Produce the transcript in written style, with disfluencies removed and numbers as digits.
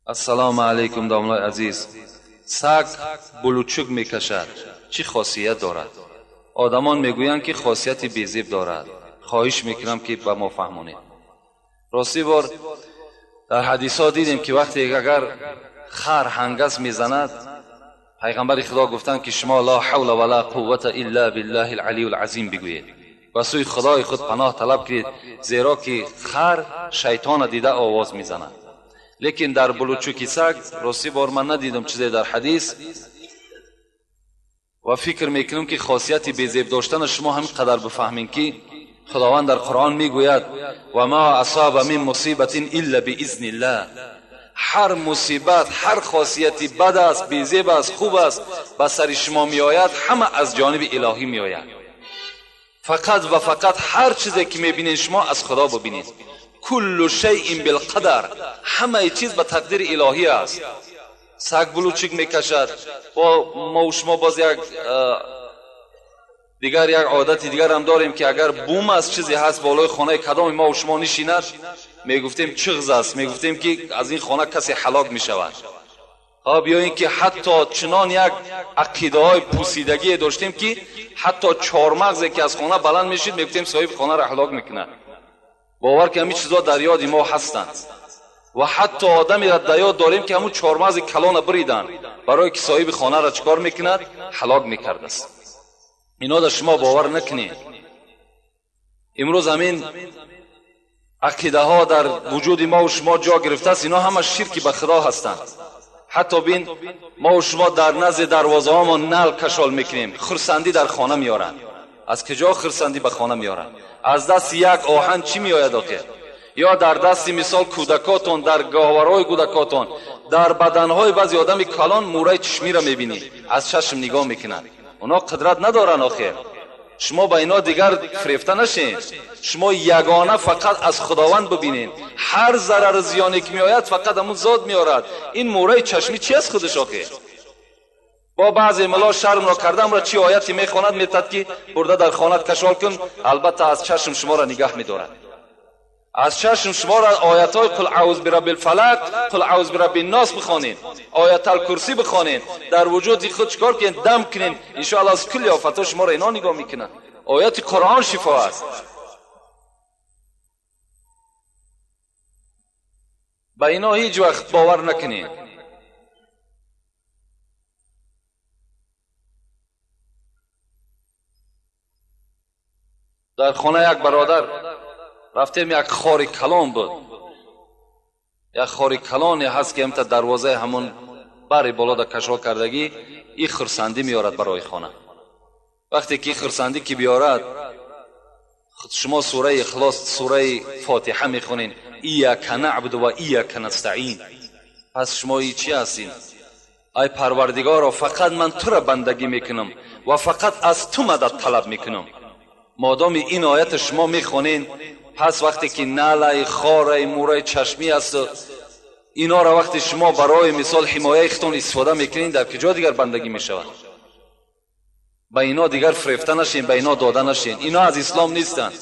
السلام علیکم دامنای عزیز. سگ بلوچک میکشد، چی خاصیت دارد؟ آدمان میگویند که خاصیت بیزیب دارد. خواهش میکنم که به ما فهمونید. راستی بار در حدیث ها دیدیم که وقتی اگر خر هنگس میزند، پیغمبر خدا گفتند که شما لا حول ولا قوت الا بالله العلی العظیم بگویید و سوی خدای خود پناه طلب کنید، زیرا که خر شیطان دیده آواز میزند. لیکن در بلوچکی سگ راستی بار من ندیدم چیزی در حدیث و فکر میکنم که خاصیت بیزیب داشتن شما همین قدر بفهمین که خداوند در قرآن میگوید و ما اصاب من مصیبت الا باذن الله. هر مصیبت، هر خاصیتی بد است، بیزیب است، خوب است به سر شما می آید، همه از جانب الهی می آید. فقط و فقط هر چیزی که می بینید شما از خدا ببینید. کل شیء بالقدر، همه چیز به تقدیر الهی است. سگ بلوچک میکشد و ما و شما باز یک عادت دیگر هم داریم که اگر بوم از چیزی هست بالای خانه کدام ما و شما نشیند، میگفتیم چغز است، میگفتیم که از این خانه کسی هلاک میشود. بیاییم که حتی چنان یک عقیده های پوسیدگی داشتیم که حتی چهارمغزی که از خانه بلند میشید میگفتیم صاحب خانه را هلاک میکنه. باور که همین چیزا در یاد ما هستند و حتی آدمی را در یاد داریم که همون چهارمغز کلان بریدن برای که صاحب خانه را چکار میکند؟ هلاک میکرده است. اینا در شما باور نکنید. امروز همین عقیده ها در وجود ما و شما جا گرفته است. اینا همه شرک به خدا هستند. حتی بین ما و شما در نزد دروازه ها ما نل کشال میکنیم، خرسندی در خانه میارن. از کجا خرسندی به خانه میارن؟ از دست یک آهن چی میآید آخه؟ یا در دست مثال کودکاتون، در گهوارهای کودکاتون، در بدنهای بعضی آدم کلان موره چشمی را میبینی، از چشم نگاه میکنن. اونا قدرت ندارن آخه. شما با اینا دیگر فریفته نشین. شما یگانه فقط از خداوند ببینین. هر ضرر زیانی که میآید فقط همون ذات میارد. این موره چشمی چی از خودش آخه؟ با بعضی ملا شرم را کردم را چی آیتی میخواند میتد که برده در خانت کشال کن، البته از چشم شما را نگاه میدارد. از چشم شما را آیت های قل اعوذ برب الفلق، قل اعوذ برب الناس بخوانید، آیت الکرسی بخوانید، در وجود خود چکار کنید؟ دم کنید، ان شاء الله از کل آفات شما را اینا نگاه میکنند. آیت قرآن شفا است. با اینا هیچ وقت باور نکنید. در خانه یک برادر رفتیم، یک خاری کلان بود. یک خاری کلانی هست که همتا دروازه همون بری بالا در کشال کردگی این خرسندی میارد برای خانه. وقتی که خرسندی که بیارد، شما سوره اخلاص، سوره فاتحه میخونین، ایاک نعبد و ایاک نستعین. پس شما ای چی هستین؟ ای پروردگارا، فقط من تو را بندگی میکنم و فقط از تو مدد طلب میکنم. مادام این آیت شما میخونین، پس وقتی که ناله، خاره، موره چشمی است، اینا را وقتی شما برای مثال حمایه خودتون استفاده میکنین، در کجا دیگر بندگی میشود؟ با اینا دیگر فریفته نشین، با اینا داده نشین. اینا از اسلام نیستند.